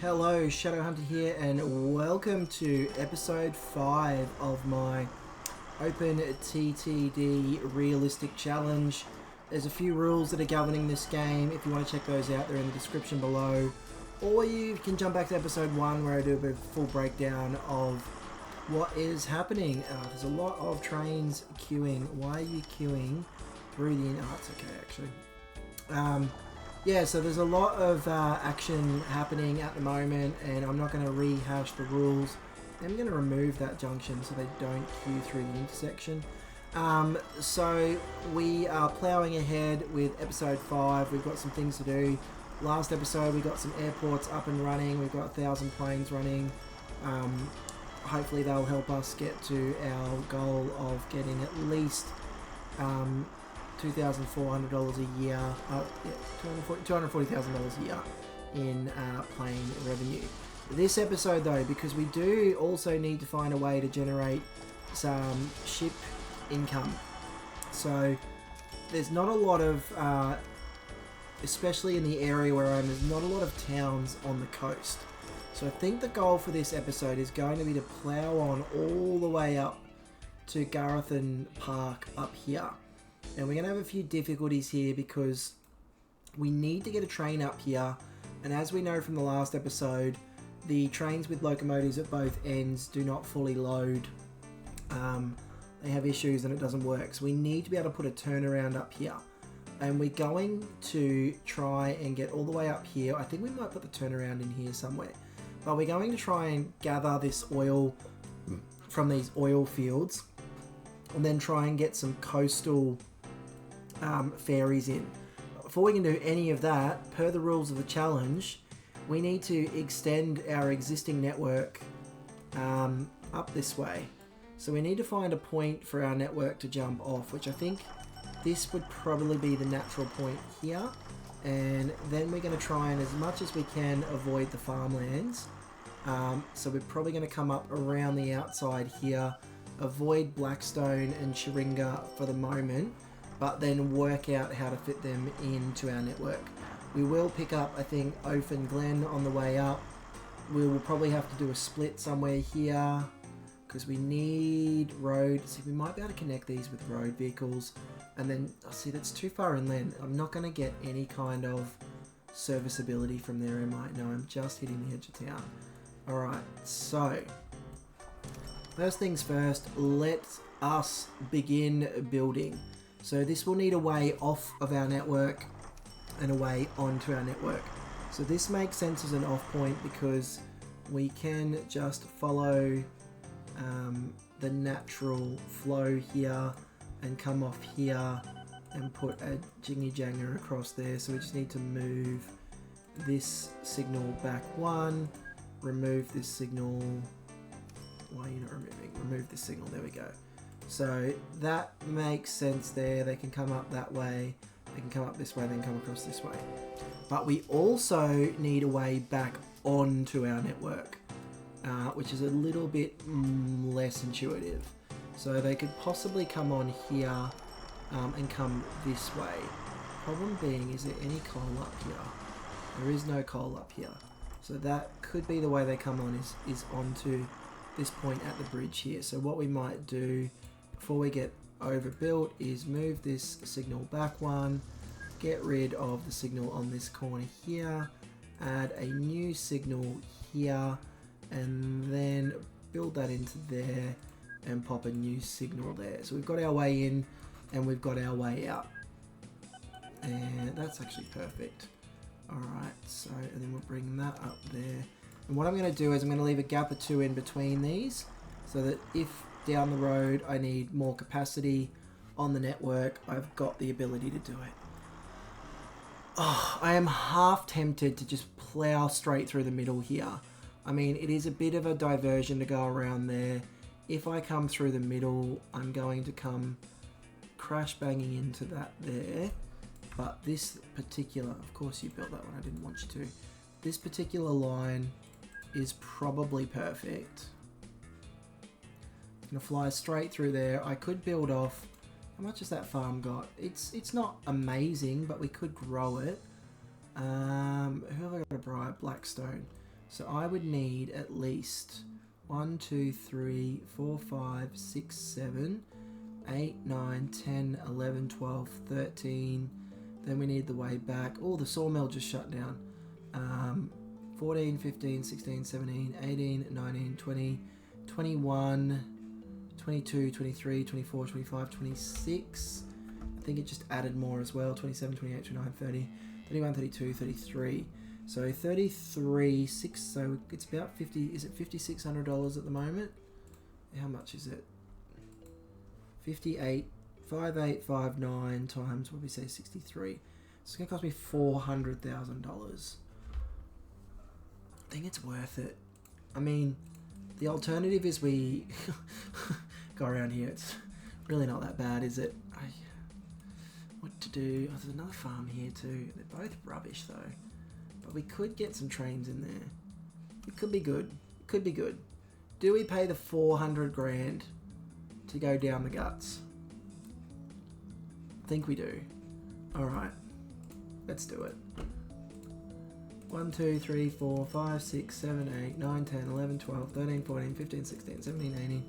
Hello, Shadowhunter here, and welcome to episode 5 of my Open TTD Realistic Challenge. There's a few rules that are governing this game. If you want to check those out, they're in the description below. Or you can jump back to episode 1 where I do a bit of full breakdown of what is happening. There's a lot of trains queuing. Why are you queuing through the... Oh, it's okay, actually. Yeah, so there's a lot of action happening at the moment, and I'm not going to rehash the rules. I'm going to remove that junction so they don't queue through the intersection. So we are ploughing ahead with episode 5. We've got some things to do. Last episode we got some airports up and running. We've got 1,000 planes running. Hopefully they'll help us get to our goal of getting at least $2,400 a year, $240,000 a year in plane revenue. This episode though, because we do also need to find a way to generate some ship income. So there's not a lot of, especially in the area where I'm, there's not a lot of towns on the coast. So I think the goal for this episode is going to be to plough on all the way up to Garrethan Park up here. And we're going to have a few difficulties here because we need to get a train up here. And as we know from the last episode, the trains with locomotives at both ends do not fully load. They have issues and it doesn't work. So we need to be able to put a turnaround up here. And we're going to try and get all the way up here. I think we might put the turnaround in here somewhere. But we're going to try and gather this oil from these oil fields. And then try and get some coastal ferries in. Before we can do any of that, per the rules of the challenge, we need to extend our existing network up this way. So we need to find a point for our network to jump off, which I think this would probably be the natural point here. And then we're going to try and, as much as we can, avoid the farmlands. So we're probably going to come up around the outside here, avoid Blackstone and Sharinga for the moment, but then work out how to fit them into our network. We will pick up, I think, Oath and Glen on the way up. We will probably have to do a split somewhere here because we need road. See, we might be able to connect these with road vehicles. And then, see, that's too far inland. I'm not going to get any kind of serviceability from there, am I? No, I'm just hitting the edge of town. Alright, so first things first, let us begin building. So this will need a way off of our network and a way onto our network. So this makes sense as an off point because we can just follow the natural flow here and come off here and put a jingy janger across there. So we just need to move this signal back one, remove this signal. Why are you not removing? Remove this signal, there we go. So that makes sense there. They can come up that way, they can come up this way, then come across this way. But we also need a way back onto our network, which is a little bit less intuitive. So they could possibly come on here and come this way. Problem being, is there any coal up here? There is no coal up here. So that could be the way they come on, is onto this point at the bridge here. So what we might do before we get overbuilt is move this signal back one, get rid of the signal on this corner here, add a new signal here, and then build that into there and pop a new signal there. So we've got our way in and we've got our way out, and that's actually perfect. Alright, so, and then we'll bring that up there. And what I'm going to do is I'm going to leave a gap or two in between these so that if down the road I need more capacity on the network, I've got the ability to do it. Oh, I am half tempted to just plow straight through the middle here. I mean, it is a bit of a diversion to go around there. If I come through the middle, I'm going to come crash banging into that there. But this particular, of course you built that one, I didn't want you to. This particular line is probably perfect. I'm gonna fly straight through there. I could build off. How much has that farm got? It's not amazing, but we could grow it. Who have I got to bribe? Blackstone. So I would need at least 1, 2, 3, 4, 5, 6, 7, 8, 9, 10, 11, 12, 13. Then we need the way back. Oh, the sawmill just shut down. 14, 15, 16, 17, 18, 19, 20, 21, 22, 23, 24, 25, 26. I think it just added more as well. 27, 28, 29, 30, 31, 32, 33. So 33, 6, so it's about 50, is it $5,600 at the moment? How much is it? 58,5859 times, what did we say, 63. It's going to cost me $400,000. I think it's worth it. I mean, the alternative is we go around here. It's really not that bad, is it? What to do? Oh, there's another farm here too. They're both rubbish though. But we could get some trains in there. It could be good. It could be good. Do we pay the 400 grand to go down the guts? I think we do. Alright. Let's do it. 1, 2, 3, 4, 5, 6, 7, 8, 9, 10, 11, 12, 13, 14, 15, 16, 17, 18,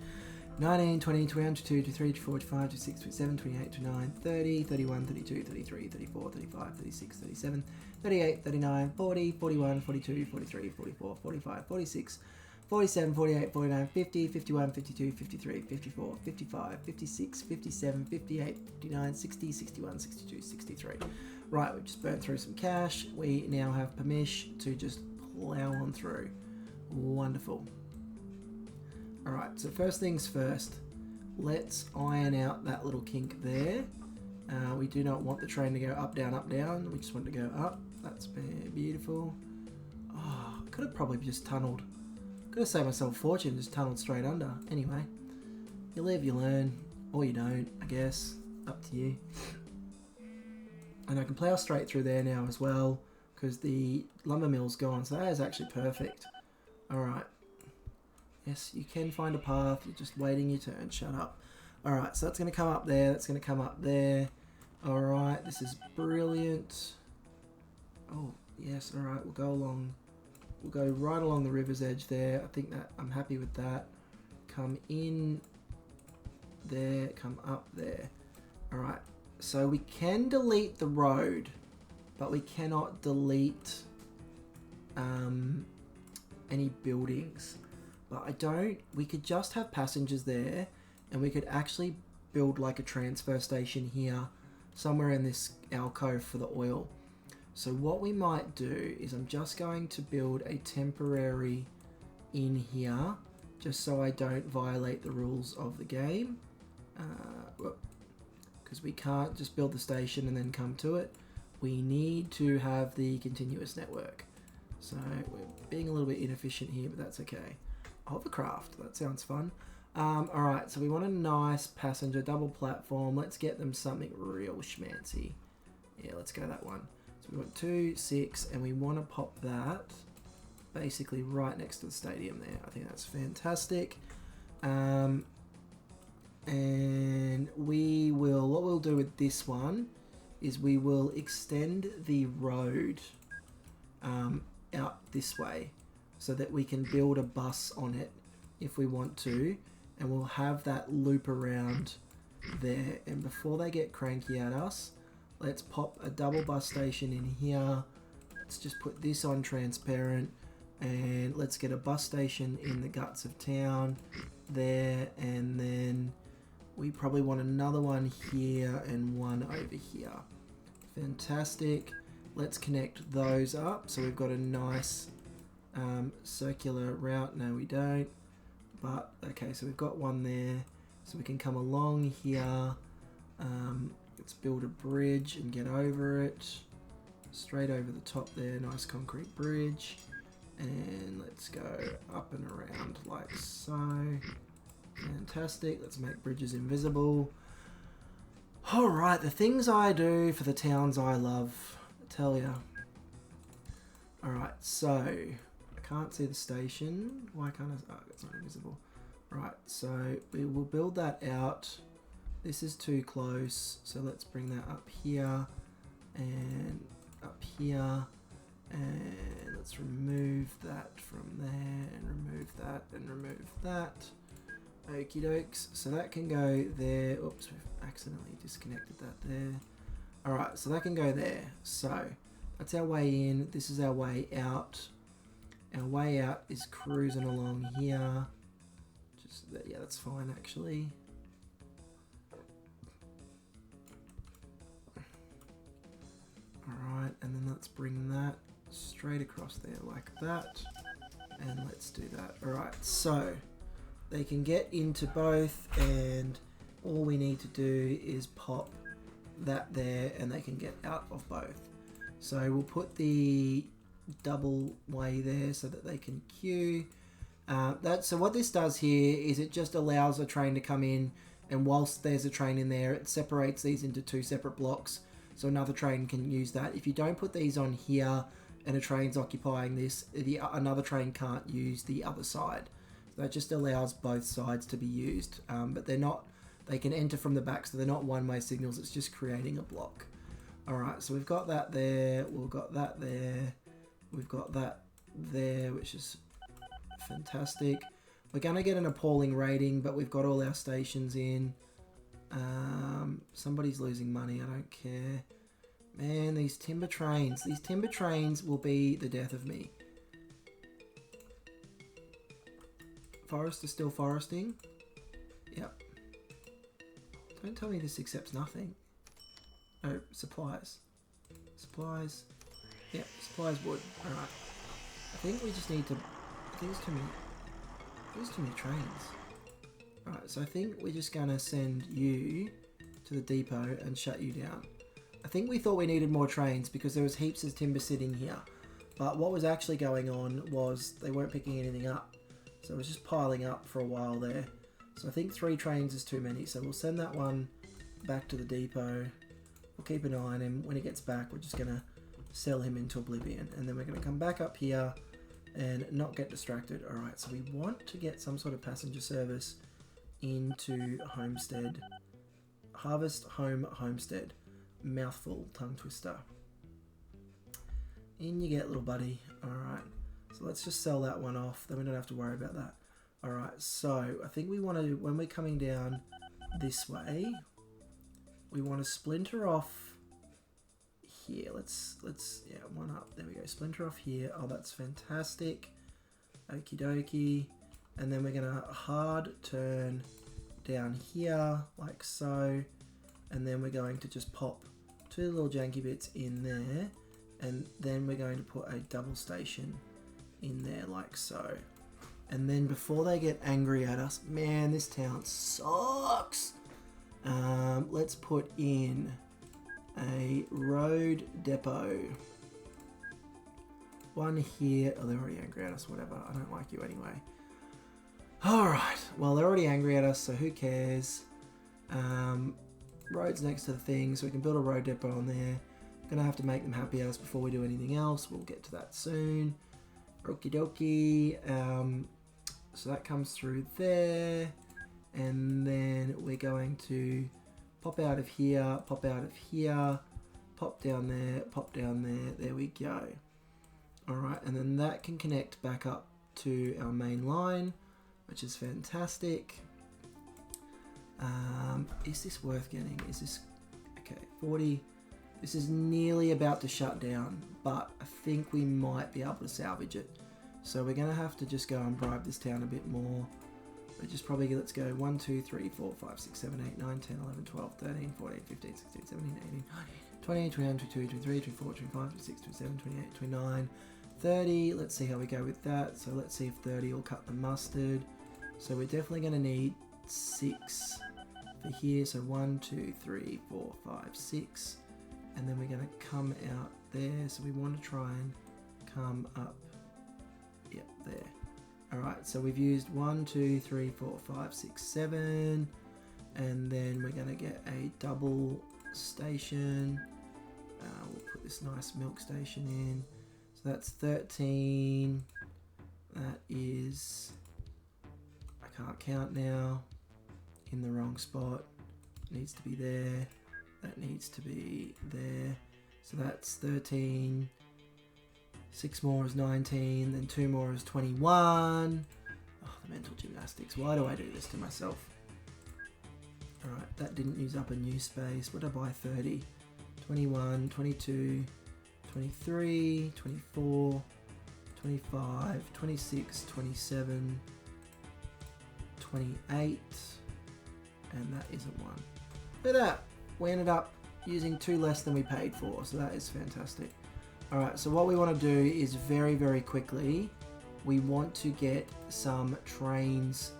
19, 20, 21, 22, 23, 24, 25, 26, 27, 28, 29, 30, 31, 32, 33, 34, 35, 36, 37, 38, 39, 40, 41, 42, 43, 44, 45, 46, 47, 48, 49, 50, 51, 52, 53, 54, 55, 56, 57, 58, 59, 60, 61, 62, 63. Right, we've just burnt through some cash. We now have permission to just plow on through. Wonderful. Alright, so first things first, let's iron out that little kink there. We do not want the train to go up, down, up, down. We just want it to go up. That's beautiful. Oh, could have probably just tunneled. Could have saved myself a fortune, just tunneled straight under. Anyway, you live, you learn, or you don't, I guess. Up to you. And I can plow straight through there now as well, because the lumber mill's gone, so that is actually perfect. Alright. Yes, you can find a path, you're just waiting your turn, shut up. Alright, so that's going to come up there, that's going to come up there. Alright, this is brilliant. Oh, yes, alright, we'll go along. We'll go right along the river's edge there. I think that I'm happy with that. Come in there, come up there. Alright, so we can delete the road, but we cannot delete any buildings. But we could just have passengers there, and we could actually build like a transfer station here, somewhere in this alcove for the oil. So what we might do is I'm just going to build a temporary in here, just so I don't violate the rules of the game. Because we can't just build the station and then come to it. We need to have the continuous network. So we're being a little bit inefficient here, but that's okay. Hovercraft, that sounds fun. Alright, so we want a nice passenger double platform. Let's get them something real schmancy. Yeah, let's go that one. So we want 2, 6, and we want to pop that basically right next to the stadium there. I think that's fantastic. And what we'll do with this one is we will extend the road out this way, so that we can build a bus on it if we want to, and we'll have that loop around there. And before they get cranky at us, let's pop a double bus station in here. Let's just put this on transparent, and let's get a bus station in the guts of town there, and then we probably want another one here and one over here. Fantastic. Let's connect those up so we've got a nice circular route. No, we don't. But okay, so we've got one there, so we can come along here. Let's build a bridge and get over it. Straight over the top there, nice concrete bridge. And let's go up and around like so. Fantastic. Let's make bridges invisible. Alright, the things I do for the towns I love, I tell ya. Alright, so I can't see the station. Why can't I? Oh, it's not invisible. Right, so we will build that out. This is too close, so let's bring that up here and up here, and let's remove that from that and remove that. Okie dokes. So that can go there. Oops, we've accidentally disconnected that there. Alright, so that can go there. So that's our way in. This is our way out. Our way out is cruising along here. Just that, yeah, that's fine actually. Alright, and then let's bring that straight across there like that. And let's do that. Alright, so they can get into both, and all we need to do is pop that there and they can get out of both. So we'll put the double way there so that they can queue. So what this does here is it just allows a train to come in, and whilst there's a train in there, it separates these into two separate blocks so another train can use that. If you don't put these on here and a train's occupying this, another train can't use the other side. So that just allows both sides to be used, but they're not, they can enter from the back, so they're not one-way signals, it's just creating a block. Alright, so we've got that there, we've got that there, we've got that there, which is fantastic. We're going to get an appalling rating, but we've got all our stations in. Somebody's losing money, I don't care. Man, these timber trains will be the death of me. Forest is still foresting. Yep. Don't tell me this accepts nothing. Oh, supplies. Supplies. Yep, supplies wood. Alright. I think we just need to... I think there's too many trains. Alright, so I think we're just going to send you to the depot and shut you down. I think we thought we needed more trains because there was heaps of timber sitting here. But what was actually going on was they weren't picking anything up. So it was just piling up for a while there. So I think 3 trains is too many. So we'll send that one back to the depot. We'll keep an eye on him. When he gets back, we're just going to sell him into oblivion. And then we're going to come back up here and not get distracted. Alright, so we want to get some sort of passenger service into Homestead. Harvest Home Homestead. Mouthful, tongue twister. In you get, little buddy. Alright, so let's just sell that one off. Then we don't have to worry about that. Alright, so I think we want to, when we're coming down this way, we want to splinter off here. Let's yeah, one up. There we go. Splinter off here. Oh, that's fantastic. Okie dokie. And then we're going to hard turn down here like so. And then we're going to just pop 2 little janky bits in there. And then we're going to put a double station in there like so. And then before they get angry at us, man, this town sucks. Let's put in a road depot. One here. Oh, they're already angry at us. Whatever. I don't like you anyway. Alright. Well, they're already angry at us, so who cares? Road's next to the thing, so we can build a road depot on there. Gonna have to make them happy at us before we do anything else. We'll get to that soon. Okie dokie. So that comes through there. And then we're going to pop out of here, pop out of here, pop down there, pop down there. There we go. Alright, and then that can connect back up to our main line, which is fantastic. Is this worth getting? Is this... Okay, 40... This is nearly about to shut down, but I think we might be able to salvage it. So we're going to have to just go and bribe this town a bit more. But just probably, let's go 1, 2, 3, 4, 5, 6, 7, 8, 9, 10, 11, 12, 13, 14, 15, 16, 17, 18, 19, 20, 21, 22, 23, 24, 25, 26, 27, 28, 29, 30. Let's see how we go with that. So let's see if 30 will cut the mustard. So we're definitely going to need 6 for here. So 1, 2, 3, 4, 5, 6. And then we're going to come out there. So we want to try and come up. Yep, there. Alright, so we've used 1, 2, 3, 4, 5, 6, 7. And then we're going to get a double station. We'll put this nice milk station in. So that's 13. That is... I can't count now. In the wrong spot. Needs to be there. That needs to be there. So that's 13. 6 more is 19. Then 2 more is 21. the mental gymnastics. Why do I do this to myself? Alright, that didn't use up a new space. What did I buy? 30. 21, 22, 23, 24, 25, 26, 27, 28, and that isn't one. Look at that! We ended up using 2 less than we paid for, so that is fantastic. Alright, so what we want to do is very, very quickly, we want to get some trains.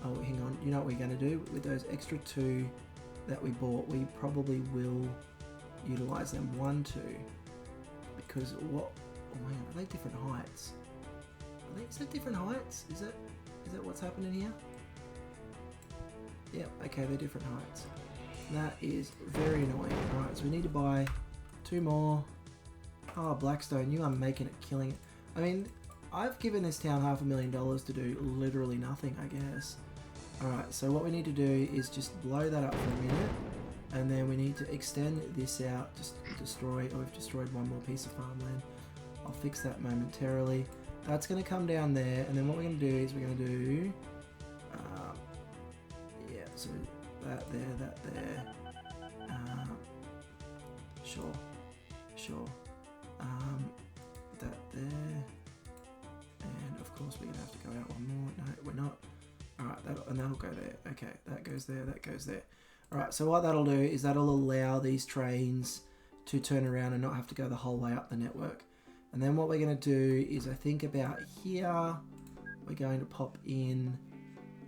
Oh, hang on, you know what we're going to do? With those extra 2 that we bought, we probably will utilize them. 1, 2, because what? Oh man, are they different heights? Is that different heights? Is that what's happening here? Yep. Okay, they're different heights. That is very annoying. All right, so we need to buy 2 more. Oh, Blackstone, you are making it, killing it. I mean, I've given this town $500,000 to do literally nothing, I guess. All right, so what we need to do is just blow that up for a minute. And then we need to extend this out, just destroy, oh, we've destroyed 1 more piece of farmland. I'll fix that momentarily. That's going to come down there, and then what we're going to do is we're going to do, yeah, so that there, sure, that there, and of course we're going to have to go out 1 more, no, we're not. Alright, and that'll go there, okay, that goes there, that goes there. Alright, so what that'll do is that'll allow these trains to turn around and not have to go the whole way up the network. And then what we're going to do is, I think about here, we're going to pop in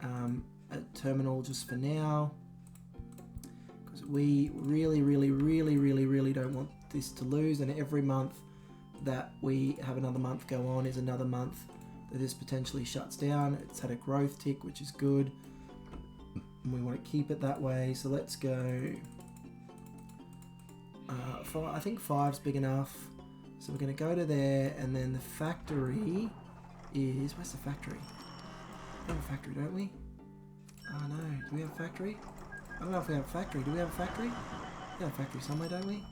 a terminal just for now. Because we really don't want this to lose. And every month that we have another month go on is another month that this potentially shuts down. It's had a growth tick, which is good. And we want to keep it that way, so let's go. I think 5's big enough, so we're going to go to there, and then the factory is. Where's the factory? We have a factory, don't we? Oh no, do we have a factory? I don't know if we have a factory. Do we have a factory? We have a factory somewhere, don't we?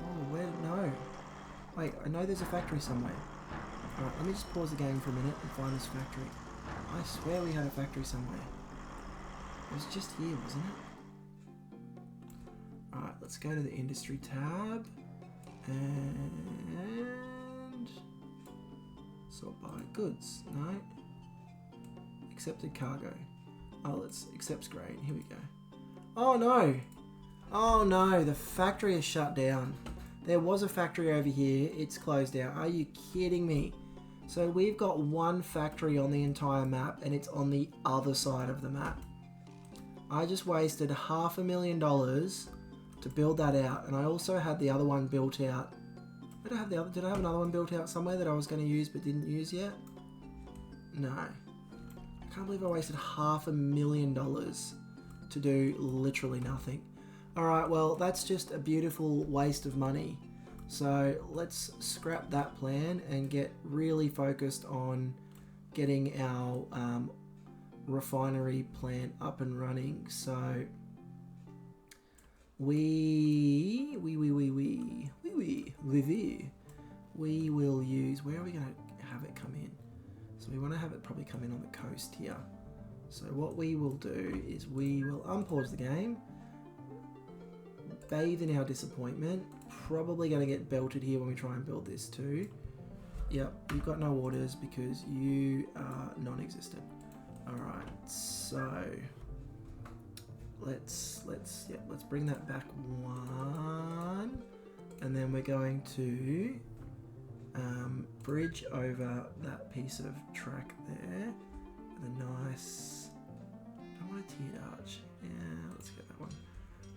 Oh, where? No. Wait, I know there's a factory somewhere. Alright, let me just pause the game for a minute and find this factory. I swear we had a factory somewhere. It was just here, wasn't it? Alright, let's go to the industry tab and sort by goods. No. Accepted cargo. Oh, let's accept grain. Here we go. Oh no! Oh no, the factory is shut down. There was a factory over here. It's closed down. Are you kidding me? So we've got 1 factory on the entire map, and it's on the other side of the map. I just wasted $500,000 to build that out, and I also had the other one built out. Did I have another one built out somewhere that I was going to use but didn't use yet? No. I can't believe I wasted $500,000 to do literally nothing. Alright, well, that's just a beautiful waste of money. So let's scrap that plan and get really focused on getting our refinery plant up and running. So we will use, where are we going to have it come in? So we want to have it probably come in on the coast here. So what we will do is we will unpause the game, bathe in our disappointment, probably going to get belted here when we try and build this too. Yep, you've got no orders because you are non-existent. Alright, so let's bring that back 1, and then we're going to bridge over that piece of track there with a nice, I don't want a tiered arch, yeah, let's get that one.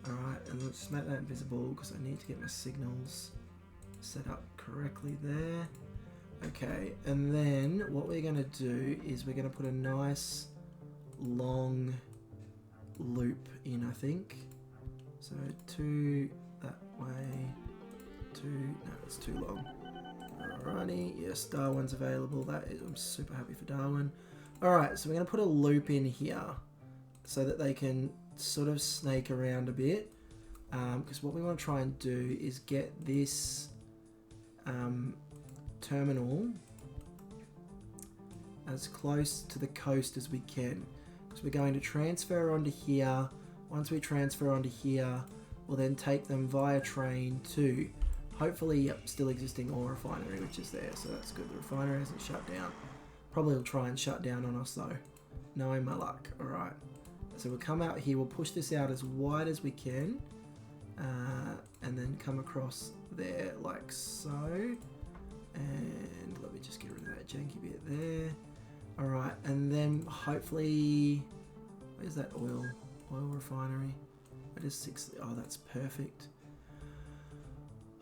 Alright, and let's make that invisible because I need to get my signals set up correctly there. Okay, and then what we're going to do is we're going to put a nice long loop in, I think. So 2 that way, 2, no, it's too long. Alrighty, yes, Darwin's available. That is, I'm super happy for Darwin. Alright, so we're going to put a loop in here so that they can sort of snake around a bit. Because what we want to try and do is get this terminal as close to the coast as we can. Because we're going to transfer onto here. Once we transfer onto here, we'll then take them via train to, hopefully, yep, still existing oil refinery, which is there. So that's good. The refinery hasn't shut down. Probably will try and shut down on us though. Knowing my luck. Alright. So we'll come out here. We'll push this out as wide as we can. And then come across there like so. And let me just get rid of that janky bit there. Alright. And then hopefully... Where's that oil refinery? It is 6. Oh, that's perfect.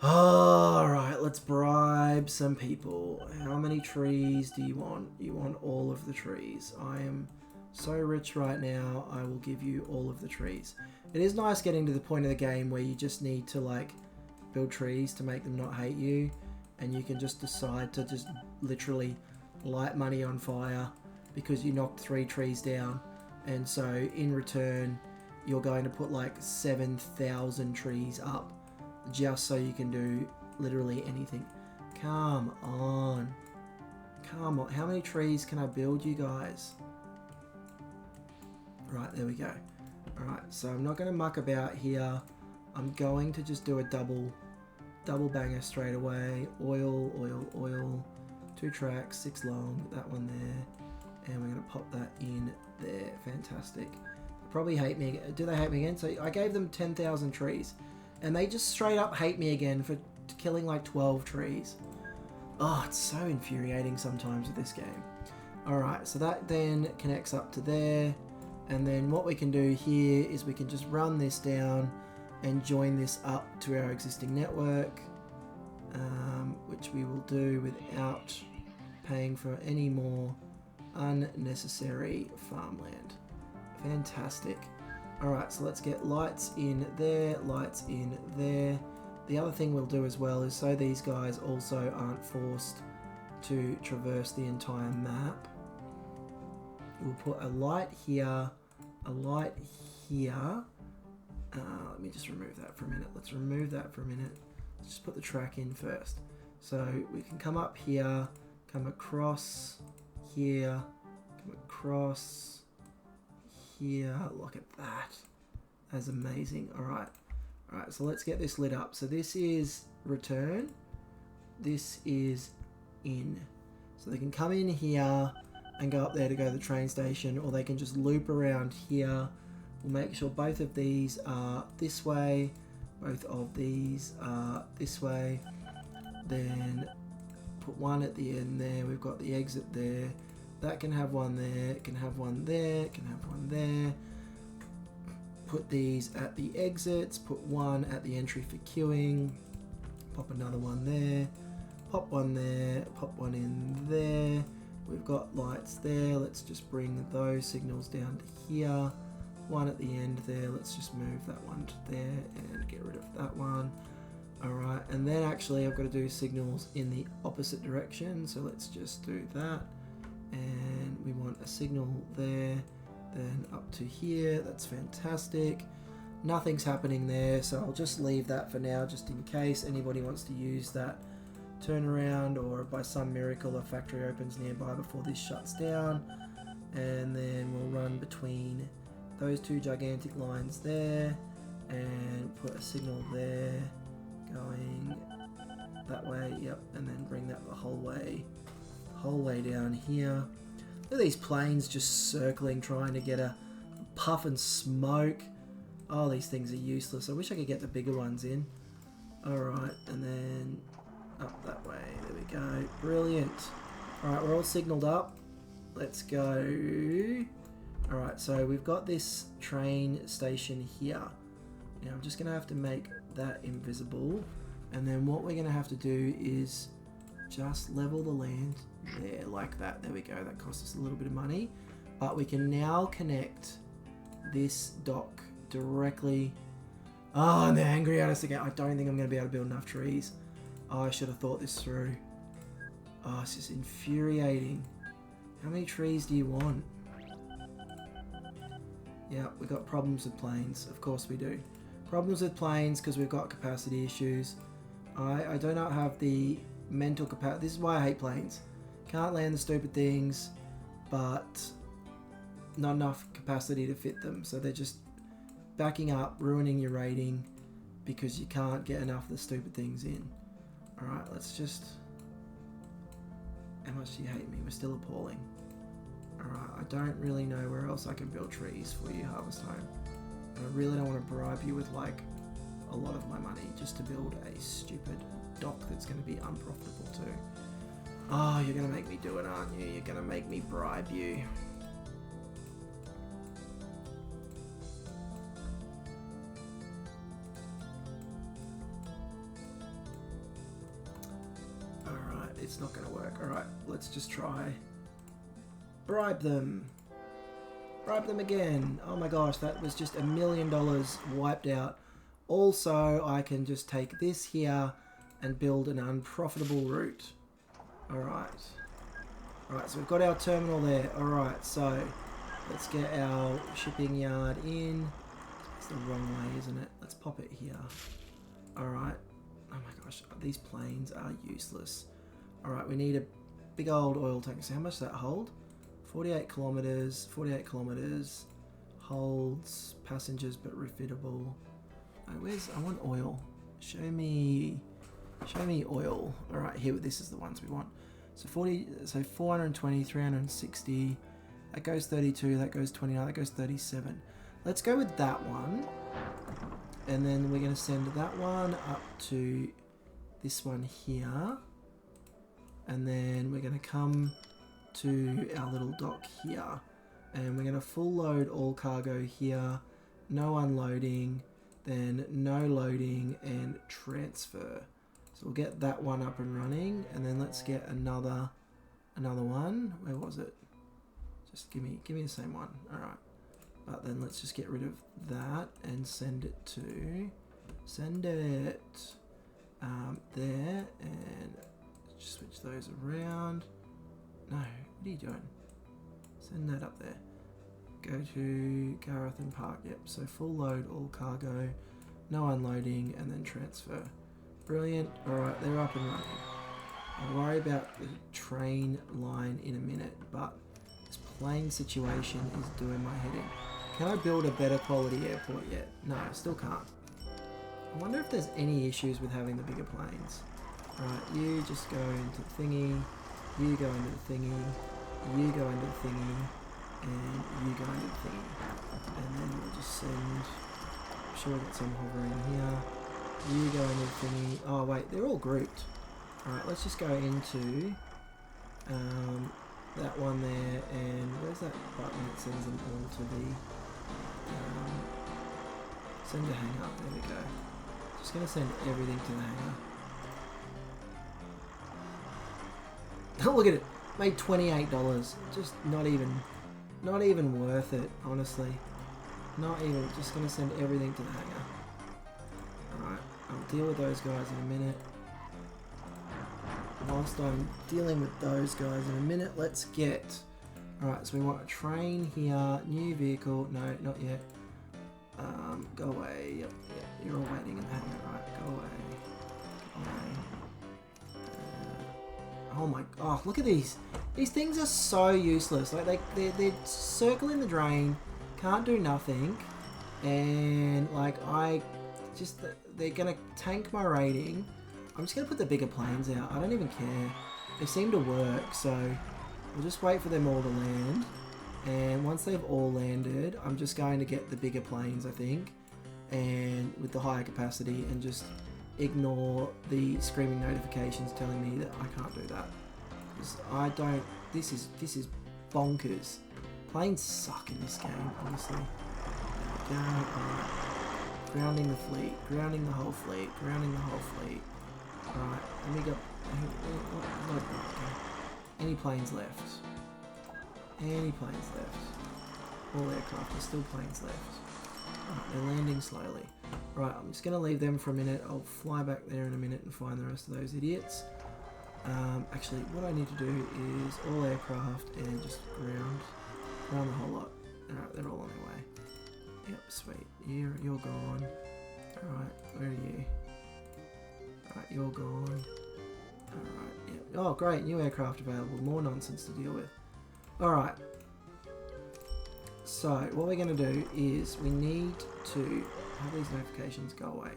Alright, let's bribe some people. How many trees do you want? You want all of the trees. I am so rich right now, I will give you all of the trees. It is nice getting to the point of the game where you just need to like build trees to make them not hate you, and you can just decide to just literally light money on fire because you knocked 3 trees down, and so in return you're going to put like 7,000 trees up just so you can do literally anything. Come on. Come on. How many trees can I build, you guys? Right, there we go. Alright, so I'm not going to muck about here. I'm going to just do a double banger straight away. Oil, oil, oil. 2 tracks, 6 long. That one there. And we're going to pop that in there. Fantastic. Probably hate me. Do they hate me again? So I gave them 10,000 trees. And they just straight up hate me again for killing like 12 trees. Oh, it's so infuriating sometimes with this game. Alright, so that then connects up to there. And then what we can do here is we can just run this down and join this up to our existing network. Which we will do without paying for any more unnecessary farmland. Fantastic. Alright, so let's get lights in there, lights in there. The other thing we'll do as well is so these guys also aren't forced to traverse the entire map. We'll put a light here, a light here. Let me just remove that for a minute. Let's remove that for a minute. Let's just put the track in first. So we can come up here, come across here, come across here. Look at that. That's amazing. Alright. Alright, so let's get this lit up. So this is return. This is in. So they can come in here and go up there to go to the train station, or they can just loop around here. We'll make sure both of these are this way. Both of these are this way. Then put one at the end there. We've got the exit there. That can have one there. It can have one there. It can have one there. Put these at the exits. Put one at the entry for queuing. Pop another one there. Pop one there. Pop one in there. We've got lights there. Let's just bring those signals down to here. One at the end there. Let's just move that one to there and get rid of that one. Alright, and then actually I've got to do signals in the opposite direction. So let's just do that. And we want a signal there, then up to here. That's fantastic. Nothing's happening there, so I'll just leave that for now, just in case anybody wants to use that turnaround, or by some miracle a factory opens nearby before this shuts down. And then we'll run between those 2 gigantic lines there and put a signal there going that way. Yep, and then bring that the whole way down here. Look at these planes just circling, trying to get a puff and smoke. Oh, these things are useless. I wish I could get the bigger ones in. Alright, and then up that way. There we go. Brilliant. Alright, we're all signaled up. Let's go. Alright, so we've got this train station here. Now I'm just going to have to make that invisible. And then what we're going to have to do is just level the land there, like that. There we go. That cost us a little bit of money. But we can now connect this dock directly. Oh, and they're angry at us again. I don't think I'm going to be able to build enough trees. Oh, I should have thought this through. Oh, it's just infuriating. How many trees do you want? Yeah, we've got problems with planes. Of course we do. Problems with planes because we've got capacity issues. I do not have the mental capacity. This is why I hate planes. Can't land the stupid things. but not enough capacity to fit them. So they're just backing up, ruining your rating because you can't get enough of the stupid things in. Alright, let's just... How much do you hate me? We're still appalling. Alright, I don't really know where else I can build trees for you, Harvest Home. And I really don't want to bribe you with like a lot of my money just to build a stupid dock that's going to be unprofitable too. Oh, you're going to make me do it, aren't you? You're going to make me bribe you. Alright, it's not going to work. Alright, let's just try. Bribe them. Bribe them again. Oh my gosh, that was just $1 million wiped out. Also, I can just take this here and build an unprofitable route. Alright. Alright, so we've got our terminal there. Alright, so let's get our shipping yard in. It's the wrong way, isn't it? Let's pop it here. Alright. Oh my gosh, these planes are useless. Alright, we need a big old oil tank. So how much does that hold? 48 kilometers, 48 kilometers. Holds passengers but refittable. Oh, I want oil. Show me oil. Alright, here, this is the ones we want. So 420, 360. That goes 32, that goes 29, that goes 37. Let's go with that one. And then we're going to send that one up to this one here. And then we're going to come to our little dock here. And we're going to full load all cargo here. No unloading. Then no loading and transfer. So we'll get that one up and running. And then let's get another one. Where was it? Just give me the same one. Alright. But then let's just get rid of that and send it there, and just switch those around. No, what are you doing? Send that up there. Go to Gareth and Park. Yep, so full load all cargo, no unloading, and then transfer. Brilliant. Alright, they're up and running. I'll worry about the train line in a minute, but this plane situation is doing my head in. Can I build a better quality airport yet? No, I still can't. I wonder if there's any issues with having the bigger planes. Alright, you just go into the thingy, you go into the thingy, you go into the thingy, and you go into the thingy. And then we'll just send... I'm sure we've got some hovering here. You go into the thingy. Oh wait, they're all grouped. Alright, let's just go into that one there, and where's that button that sends them all to the... send to hangar. There we go. Just going to send everything to the hangar. Oh, look at it. Made $28. Just not even worth it, honestly. Not even. Just going to send everything to the hangar. Alright, I'll deal with those guys in a minute. Whilst I'm dealing with those guys in a minute, let's get... Alright, so we want a train here, new vehicle, no, not yet. Go away, yep, you're all waiting in the hangar, right, go away. Oh my, oh, look at these. These things are so useless. Like, they're circling the drain, can't do nothing, and, like, they're gonna tank my rating. I'm just gonna put the bigger planes out, I don't even care. They seem to work, so we'll just wait for them all to land. And once they've all landed, I'm just going to get the bigger planes, I think, and with the higher capacity, and just ignore the screaming notifications telling me that I can't do that. Because I don't... This is bonkers. Planes suck in this game, honestly. There we go. Alright. Grounding the fleet. Grounding the whole fleet. Grounding the whole fleet. Alright. And we got... Any planes left? Any planes left? All aircraft, there's still planes left. Right, they're landing slowly. Right, I'm just going to leave them for a minute. I'll fly back there in a minute and find the rest of those idiots. Actually, what I need to do is all aircraft and just ground the whole lot. Alright, they're all on their way. Yep, sweet. You're gone. Alright, where are you? Alright, you're gone. Alright, yep. Oh, great, new aircraft available. More nonsense to deal with. Alright. So, what we're going to do is we need to have these notifications go away.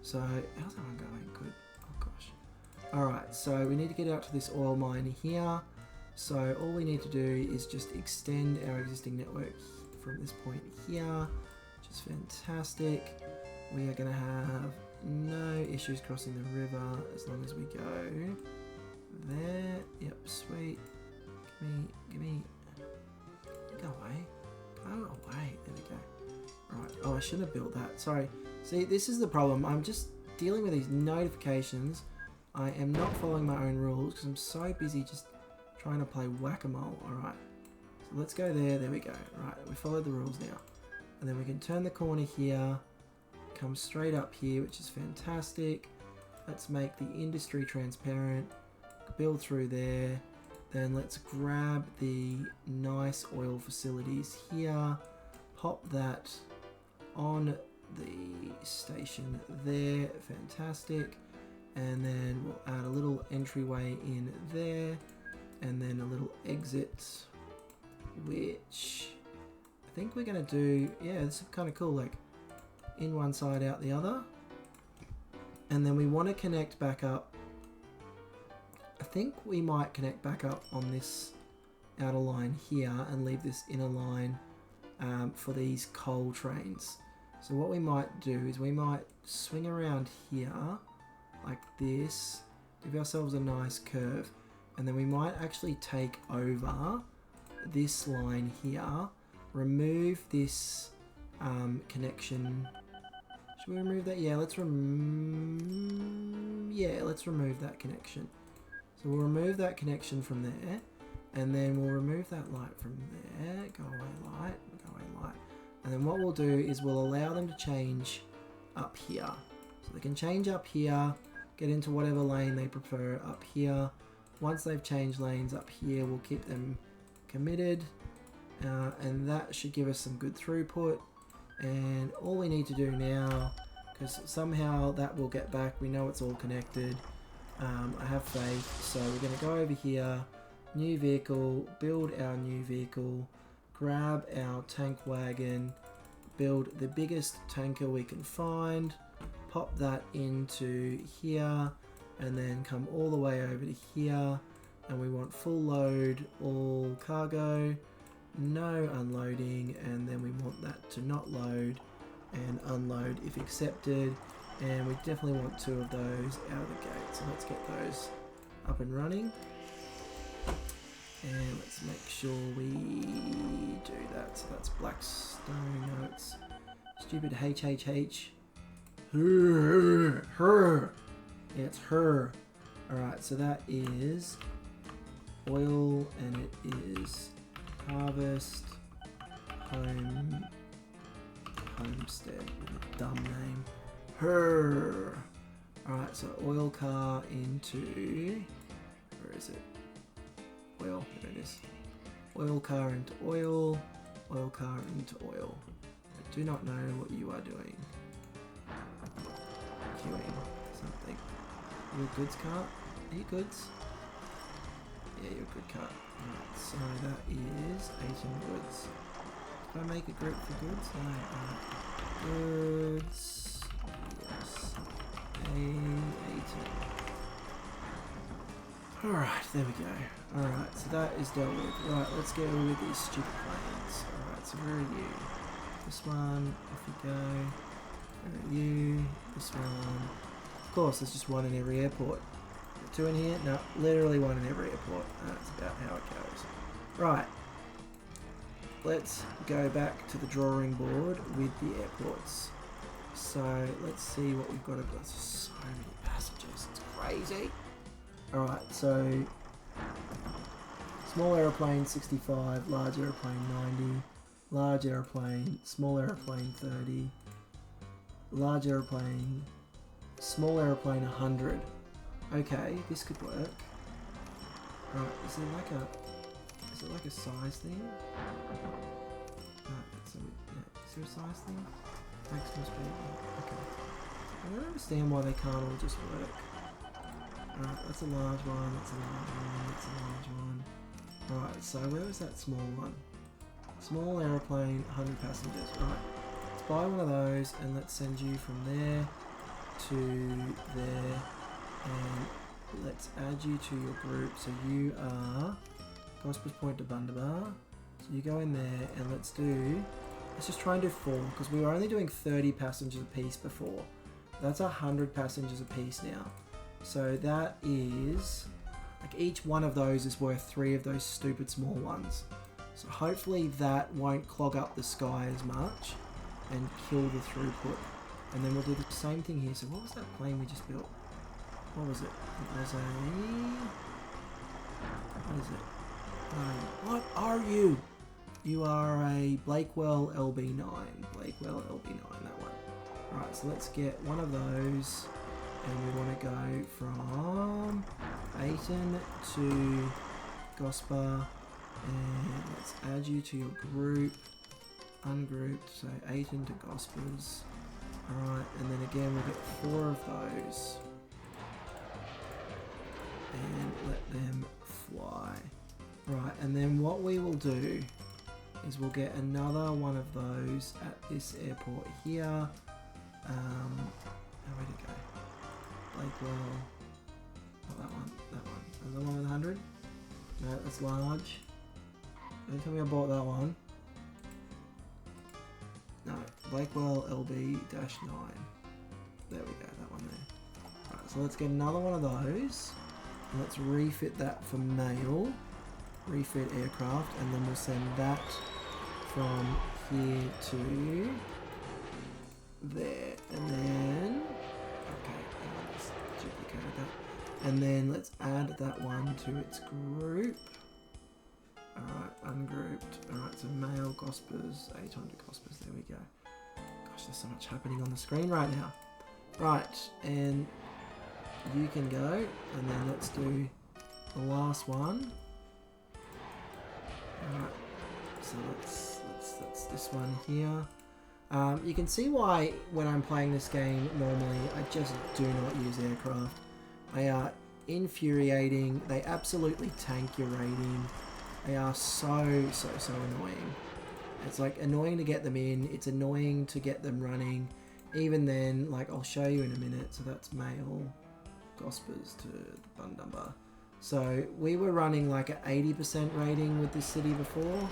So, how's that one going? Good. Oh gosh. Alright, so we need to get out to this oil mine here. So, all we need to do is just extend our existing network from this point here, which is fantastic. We are going to have no issues crossing the river as long as we go there. Yep, sweet. Give me. Go away. Go away. There we go. Right. Oh, I shouldn't have built that. Sorry. See, this is the problem. I'm just dealing with these notifications. I am not following my own rules because I'm so busy just trying to play whack-a-mole. Alright. So let's go there. There we go. Right. We followed the rules now. And then we can turn the corner here. Come straight up here, which is fantastic. Let's make the industry transparent. Build through there. Then let's grab the nice oil facilities here. Pop that on the station there. Fantastic. And then we'll add a little entryway in there. And then a little exit, which I think we're going to do, yeah, this is kind of cool, like in one side, out the other. And then we want to connect back up. I think we might connect back up on this outer line here and leave this inner line for these coal trains. So what we might do is we might swing around here like this, give ourselves a nice curve, and then we might actually take over this line here, remove this connection. Should we remove that? Yeah, let's remove that connection. So we'll remove that connection from there, and then we'll remove that light from there. Go away light, go away light. And then what we'll do is we'll allow them to change up here. So they can change up here, get into whatever lane they prefer up here. Once they've changed lanes up here, we'll keep them committed, and that should give us some good throughput. And all we need to do now, because somehow that will get back, we know it's all connected. I have faith, so we're going to go over here, new vehicle, build our new vehicle, grab our tank wagon, build the biggest tanker we can find, pop that into here, and then come all the way over to here, and we want full load, all cargo, no unloading, and then we want that to not load and unload if accepted. And we definitely want 2 of those out of the gate. So let's get those up and running. And let's make sure we do that. So that's Blackstone. No, it's stupid HHH. Her. Yeah, it's her. Alright, so that is oil, and it is harvest homestead with a dumb name. Her. Alright, so oil car into, where is it? Oil, there it is. Oil car into oil car into oil. I do not know what you are doing. Queuing something. Your goods cart? Are you goods? Yeah, you're a good cart. Alright, so that is 18 goods. Did I make a group for goods? No. Goods. Yes. A18. Alright, there we go. Alright, so that is dealt with. Right, let's go with these stupid planes. Alright, so where are you? This one, off you go. Where are you? This one. Of course, there's just one in every airport. 2 in here? No, literally 1 in every airport. That's about how it goes. Right. Let's go back to the drawing board with the airports. So let's see what we've got. There's so many passengers. It's crazy. Alright, so small aeroplane 65, large aeroplane 90, large aeroplane, small aeroplane 30, large aeroplane, small aeroplane 100. Okay, this could work. Right, is it like a size thing? So, yeah, is there a size thing? Maximum speed. Okay. I don't understand why they can't all just work. Alright, that's a large one, that's a large one, that's a large one. Right, so where was that small one? Small aeroplane, 100 passengers. Right, let's buy one of those and let's send you from there to there, and let's add you to your group. So you are Gospers Point to Bundabar. So you go in there and let's just try and do 4 because we were only doing 30 passengers a piece before. That's 100 passengers a piece now. So that is like each one of those is worth 3 of those stupid small ones. So hopefully that won't clog up the sky as much and kill the throughput. And then we'll do the same thing here. So what was that plane we just built? What was it? It was a... What is it? What are you? You are a Blakewell LB9. Blakewell LB9, that one. Right, so let's get one of those. And we want to go from Ayton to Gosper. And let's add you to your group. Ungrouped, so Ayton to Gospers. Alright, and then again we'll get 4 of those. And let them fly. Right, and then what we will do is we'll get another one of those at this airport here. Where'd it go? Blakewell. Not that one, that one. Is that one with 100? No, that's large. Don't tell me I bought that one. No, Blakewell LB-9. There we go, that one there. Right, so let's get another one of those. And let's refit that for mail. Refit aircraft, and then we'll send that from here to there. And then... Okay, let's duplicate that. And then let's add that one to its group. Alright, ungrouped. Alright, so mail, Gospers, 800 Gospers, there we go. Gosh, there's so much happening on the screen right now. Right, and you can go, and then let's do the last one. Alright, so that's this one here. You can see why when I'm playing this game normally I just do not use aircraft. They are infuriating, they absolutely tank your rating. They are so annoying. It's like annoying to get them in, it's annoying to get them running. Even then, like I'll show you in a minute, so that's mail, Gospers to Bundabar. So we were running like an 80% rating with this city before.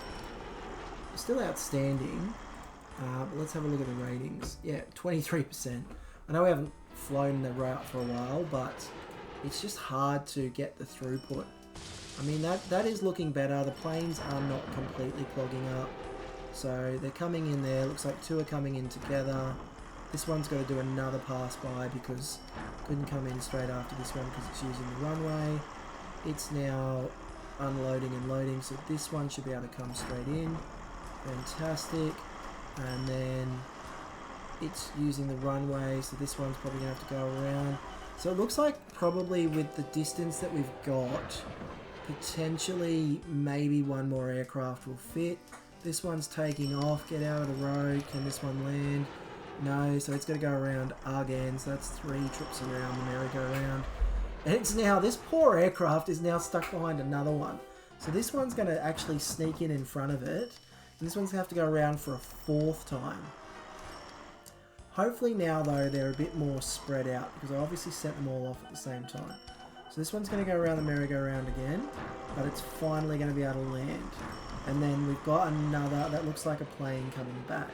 Still outstanding, but let's have a look at the ratings. Yeah, 23%. I know we haven't flown the route for a while, but it's just hard to get the throughput. I mean, that is looking better. The planes are not completely clogging up. So they're coming in there. Looks like 2 are coming in together. This one's got to do another pass by because couldn't come in straight after this one because it's using the runway. It's now unloading and loading, so this one should be able to come straight in. Fantastic. And then it's using the runway, so this one's probably going to have to go around. So it looks like probably with the distance that we've got, potentially maybe one more aircraft will fit. This one's taking off. Get out of the road. Can this one land? No, so it's going to go around again. So that's 3 trips around the merry-go-round. And it's now, this poor aircraft is now stuck behind another one. So this one's going to actually sneak in front of it. And this one's going to have to go around for a 4th time. Hopefully now, though, they're a bit more spread out because I obviously set them all off at the same time. So this one's going to go around the merry-go-round again, but it's finally going to be able to land. And then we've got another, that looks like a plane coming back.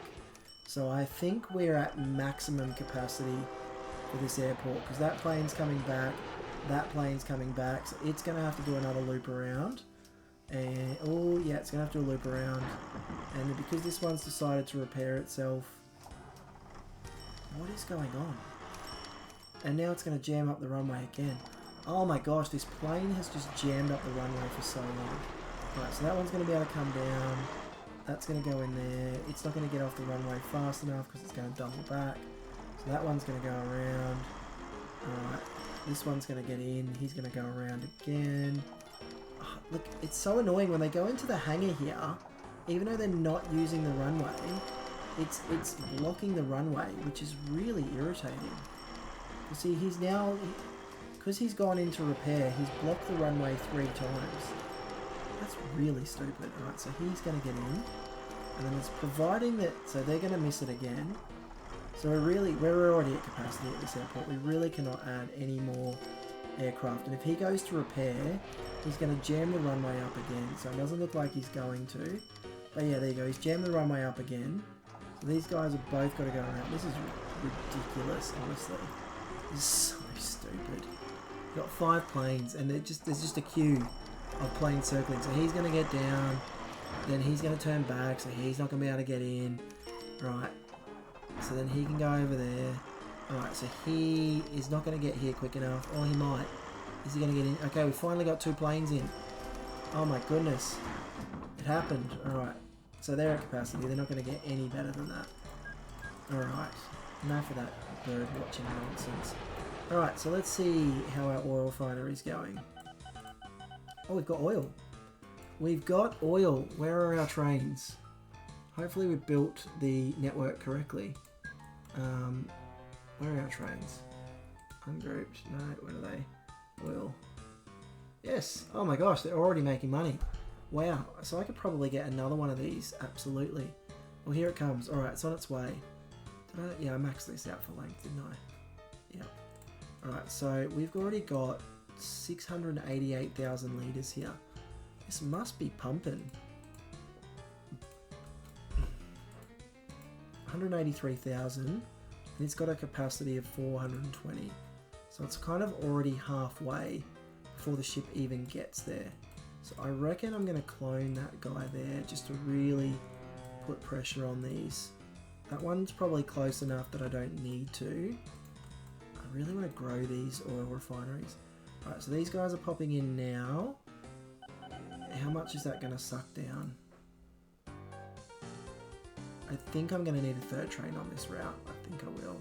So I think we're at maximum capacity for this airport because that plane's coming back, that plane's coming back, so it's going to have to do another loop around. And, oh yeah, it's going to have to do a loop around. And because this one's decided to repair itself, what is going on? And now it's going to jam up the runway again. Oh my gosh, this plane has just jammed up the runway for so long. Right, so that one's going to be able to come down. That's going to go in there. It's not going to get off the runway fast enough because it's going to double back. So that one's going to go around. Alright, this one's going to get in. He's going to go around again. Oh, look, it's so annoying when they go into the hangar here, even though they're not using the runway, it's blocking the runway, which is really irritating. You see, he's now, because he's gone into repair, he's blocked the runway 3 times. That's really stupid. Alright, so he's going to get in. And then it's providing that... So they're going to miss it again. So we're already at capacity at this airport. We really cannot add any more aircraft. And if he goes to repair, he's going to jam the runway up again. So it doesn't look like he's going to. But yeah, there you go. He's jammed the runway up again. So these guys have both got to go around. This is ridiculous, honestly. This is so stupid. We've got 5 planes, and there's just a queue of planes circling. So he's going to get down, then he's going to turn back, so he's not going to be able to get in. Right. So then he can go over there. Alright, so he is not going to get here quick enough. Or he might. Is he going to get in? Okay, we finally got 2 planes in. Oh my goodness. It happened. Alright. So they're at capacity. They're not going to get any better than that. Alright. Enough of that bird watching nonsense. Alright, so let's see how our oil refinery is going. Oh, we've got oil. We've got oil. Where are our trains? Hopefully we built the network correctly. Where are our trains? Ungrouped. No, where are they? Oil. Yes. Oh my gosh, they're already making money. Wow. So I could probably get another one of these. Absolutely. Well, here it comes. Alright, it's on its way. Yeah, I maxed this out for length, didn't I? Yep. Alright, so we've already got 688,000 litres here. This must be pumping. 183,000, and it's got a capacity of 420. So it's kind of already halfway before the ship even gets there. So I reckon I'm going to clone that guy there just to really put pressure on these. That one's probably close enough that I don't need to. I really want to grow these oil refineries. Alright, so these guys are popping in now. How much is that going to suck down? I think I'm going to need a 3rd train on this route. I think I will.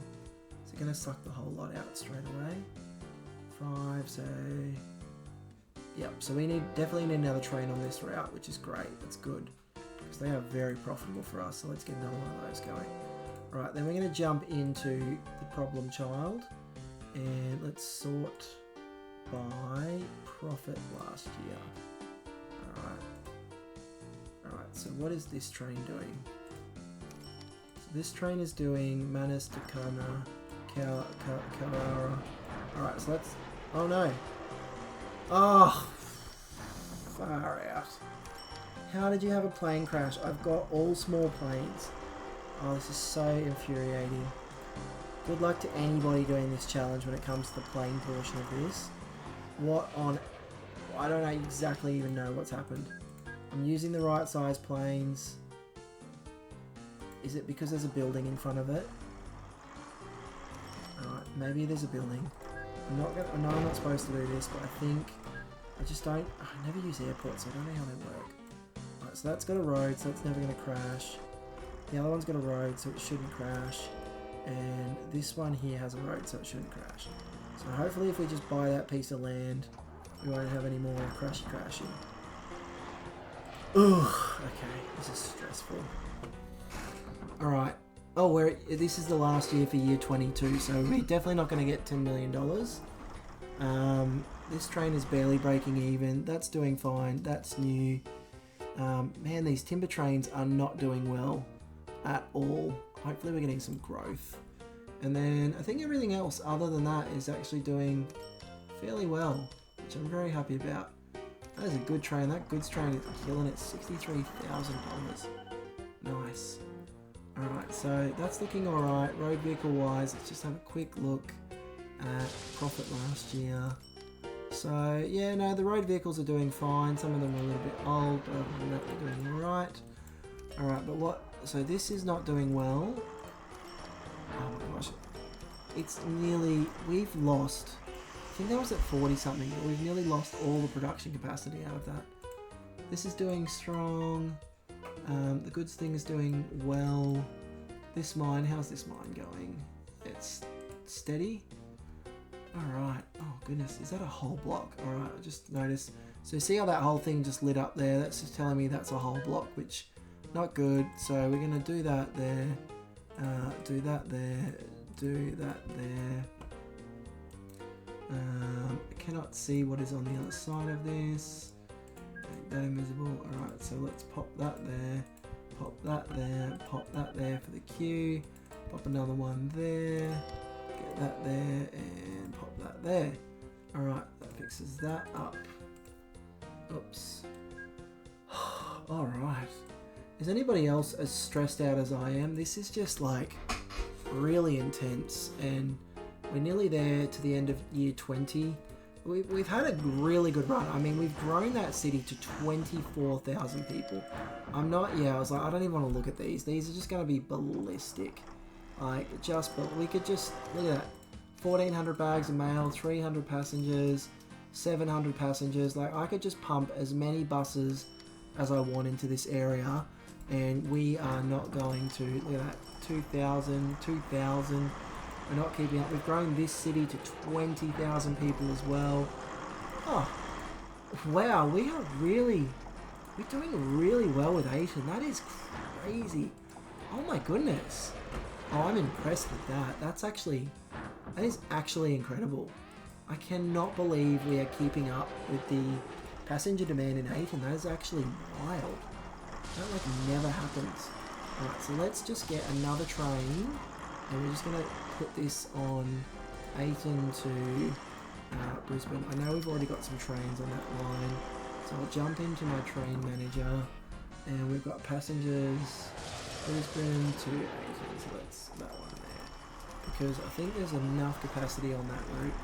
Is it going to suck the whole lot out straight away? 5, so... Yep, so we definitely need another train on this route, which is great. That's good. Because they are very profitable for us, so let's get another one of those going. Alright, then we're going to jump into the problem child. And let's sort by profit last year. Alright, so what is this train doing? So this train is doing Manus, Takana, Kawara. Alright, so let's... Oh no! Oh! Far out. How did you have a plane crash? I've got all small planes. Oh, this is so infuriating. Good luck to anybody doing this challenge when it comes to the plane portion of this. What on... I don't exactly even know what's happened. I'm using the right size planes. Is it because there's a building in front of it? Alright, maybe there's a building. I know I'm not supposed to do this, but I think... I just don't... I never use airports, so I don't know how they work. Alright, so that's got a road, so it's never going to crash. The other one's got a road, so it shouldn't crash. And this one here has a road, so it shouldn't crash. So hopefully if we just buy that piece of land, we won't have any more crashing. Ugh, okay, this is stressful. Alright. Oh, this is the last year for year 22, so we're definitely not going to get $10 million. This train is barely breaking even. That's doing fine. That's new. Man, these timber trains are not doing well at all. Hopefully we're getting some growth. And then I think everything else other than that is actually doing fairly well, which I'm very happy about. That is a good train. That goods train is killing it. $63,000. Nice. Alright, so that's looking alright. Road vehicle wise, let's just have a quick look at profit last year. So, yeah, no, the road vehicles are doing fine. Some of them are a little bit old, but other than that, they're doing alright. Alright, but what... So this is not doing well. Oh my gosh. It's nearly... We've lost... I think that was at 40 something, but we've nearly lost all the production capacity out of that. This is doing strong. The goods thing is doing well. This mine, how's this mine going? It's steady. Alright. Oh goodness, is that a whole block? Alright, I just noticed. So see how that whole thing just lit up there? That's just telling me that's a whole block, which not good. So we're going to do that there. Do that there. Do that there. I cannot see what is on the other side of this. Keep that invisible. Alright, so let's pop that there. Pop that there. Pop that there for the queue. Pop another one there. Get that there. And pop that there. Alright, that fixes that up. Oops. Alright. Is anybody else as stressed out as I am? This is just like really intense, and we're nearly there to the end of year 20. We've had a really good run. I mean, we've grown that city to 24,000 people. I was like, I don't even want to look at these. These are just going to be ballistic. Like, we could just, look at that. 1,400 bags of mail, 300 passengers, 700 passengers. Like, I could just pump as many buses as I want into this area, and we are not going to, look at that, 2,000. We're not keeping up. We've grown this city to 20,000 people as well. Oh, wow, we're doing really well with Asian. That is crazy. Oh my goodness. Oh, I'm impressed with that. That is actually incredible. I cannot believe we are keeping up with the passenger demand in Ayton. That is actually wild. That like never happens. Alright, so let's just get another train, and we're just going to put this on Ayton to Brisbane. I know we've already got some trains on that line, so I'll jump into my train manager, and we've got passengers Brisbane to Ayton, so that's that one there, because I think there's enough capacity on that route.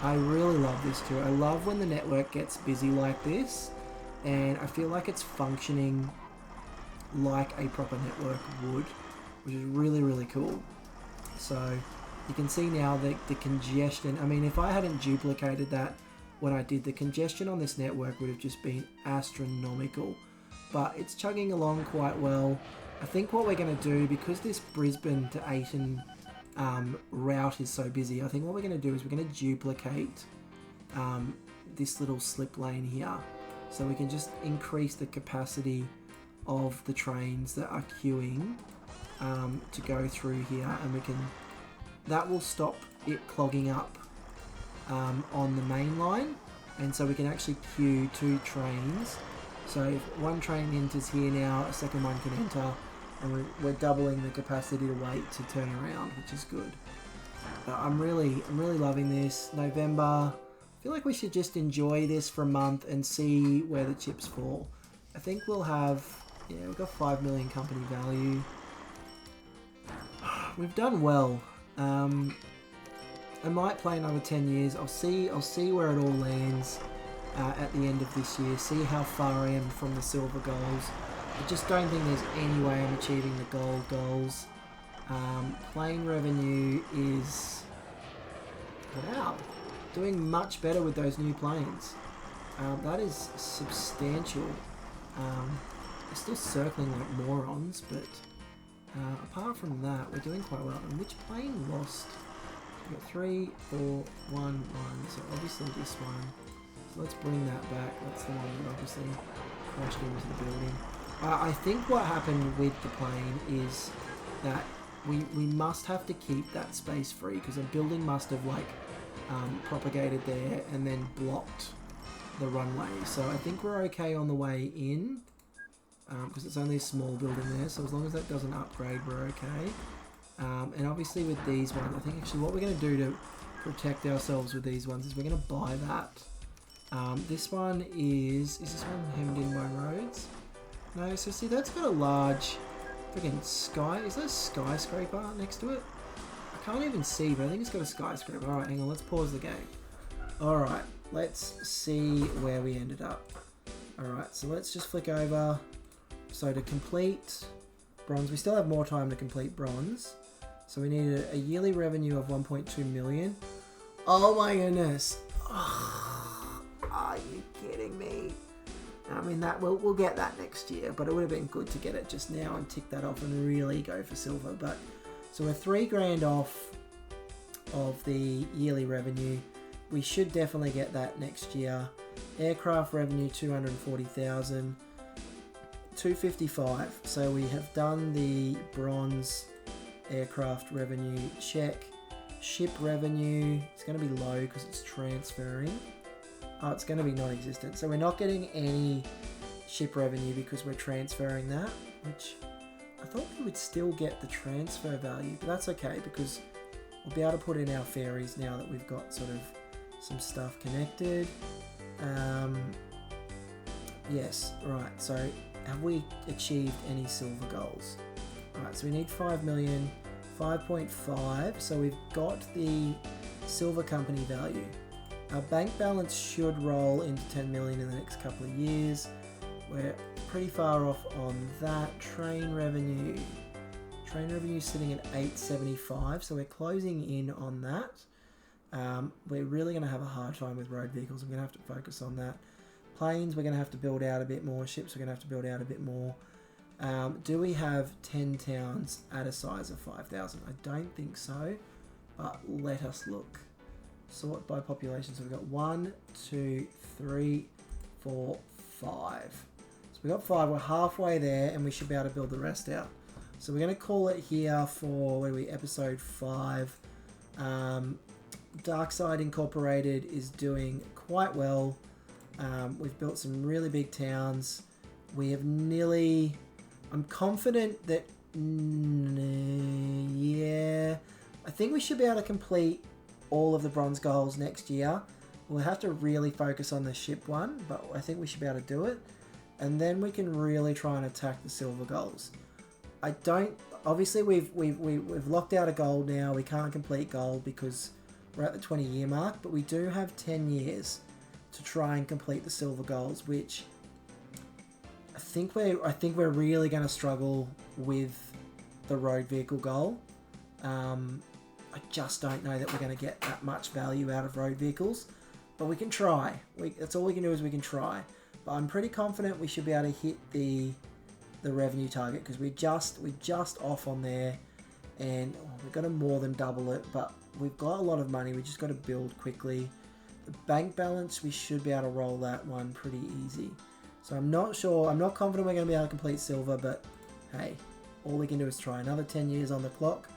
I really love this too. I love when the network gets busy like this, and I feel like it's functioning like a proper network would, which is really, really cool. So you can see now the congestion. I mean, if I hadn't duplicated that when I did, the congestion on this network would have just been astronomical. But it's chugging along quite well. I think what we're going to do, because this Brisbane to Ayton route is so busy, I think what we're going to do is we're going to duplicate this little slip lane here, so we can just increase the capacity of the trains that are queuing to go through here, and that will stop it clogging up on the main line, and so we can actually queue 2 trains. So if one train enters here now, a second one can enter, and we're doubling the capacity to wait to turn around, which is good. But I'm really loving this. November, I feel like we should just enjoy this for a month and see where the chips fall. I think we'll have, we've got 5 million company value. We've done well. I might play another 10 years. I'll see where it all lands at the end of this year. See how far I am from the silver goals. I just don't think there's any way I'm achieving the gold goals. Plane revenue is, wow, doing much better with those new planes. That is substantial. They're still circling like morons, but apart from that, we're doing quite well. And which plane lost? We've got 3, 4, 1, 1. So obviously this one. So let's bring that back. That's the one that obviously crashed into the building. I think what happened with the plane is that we must have to keep that space free, because a building must have like propagated there and then blocked the runway. So I think we're okay on the way in, because it's only a small building there, so as long as that doesn't upgrade, we're okay. And obviously with these ones, I think actually what we're going to do to protect ourselves with these ones is we're going to buy that. This one is this one hemmed in by roads? No, so see, that's got a large freaking is that a skyscraper next to it? I can't even see, but I think it's got a skyscraper. Alright, hang on, let's pause the game. Alright, let's see where we ended up. Alright, so let's just flick over. So to complete bronze, we still have more time to complete bronze. So we need a yearly revenue of 1.2 million. Oh my goodness. Oh, are you kidding me? I mean, that we'll get that next year, but it would have been good to get it just now and tick that off and really go for silver. But so we're $3,000 off of the yearly revenue. We should definitely get that next year. Aircraft revenue 240,000, 255. So we have done the bronze aircraft revenue check. Ship revenue, it's going to be low because it's transferring. Oh, it's going to be non-existent. So we're not getting any ship revenue because we're transferring that, which I thought we would still get the transfer value, but that's okay because we'll be able to put in our ferries now that we've got sort of some stuff connected. Yes, right, so have we achieved any silver goals? Alright, so we need 5 million, 5.5, so we've got the silver company value. Our bank balance should roll into 10 million in the next couple of years. We're pretty far off on that. Train revenue sitting at 875, so we're closing in on that. We're really going to have a hard time with road vehicles. We're going to have to focus on that. Planes, we're going to have to build out a bit more. Ships, we're going to have to build out a bit more. Do we have 10 towns at a size of 5,000? I don't think so, but let us look. Sort by population. So we've got 1, 2, 3, 4, 5. So we've got 5. We're halfway there, and we should be able to build the rest out. So we're going to call it here for, what are we, episode 5. Darkside Incorporated is doing quite well. We've built some really big towns. We have nearly... I'm confident that... yeah... I think we should be able to complete all of the bronze goals next year. We'll have to really focus on the ship one, but I think we should be able to do it. And then we can really try and attack the silver goals. I don't... Obviously, we've locked out a gold now. We can't complete gold because we're at the 20-year mark, but we do have 10 years to try and complete the silver goals, which I think we're really going to struggle with the road vehicle goal. I just don't know that we're going to get that much value out of road vehicles, but we can try. That's all we can do is we can try. But I'm pretty confident we should be able to hit the revenue target because we're just off on there, and we've got to more than double it. But we've got a lot of money. We just got to build quickly. The bank balance, we should be able to roll that one pretty easy. So I'm not sure. I'm not confident we're going to be able to complete silver, but hey, all we can do is try. Another 10 years on the clock.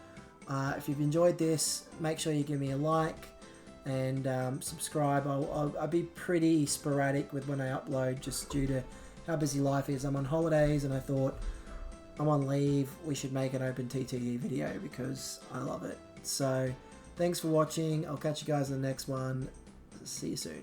If you've enjoyed this, make sure you give me a like and subscribe. I'll be pretty sporadic with when I upload just due to how busy life is. I'm on holidays and I thought I'm on leave. We should make an open TTD video because I love it. So thanks for watching. I'll catch you guys in the next one. See you soon.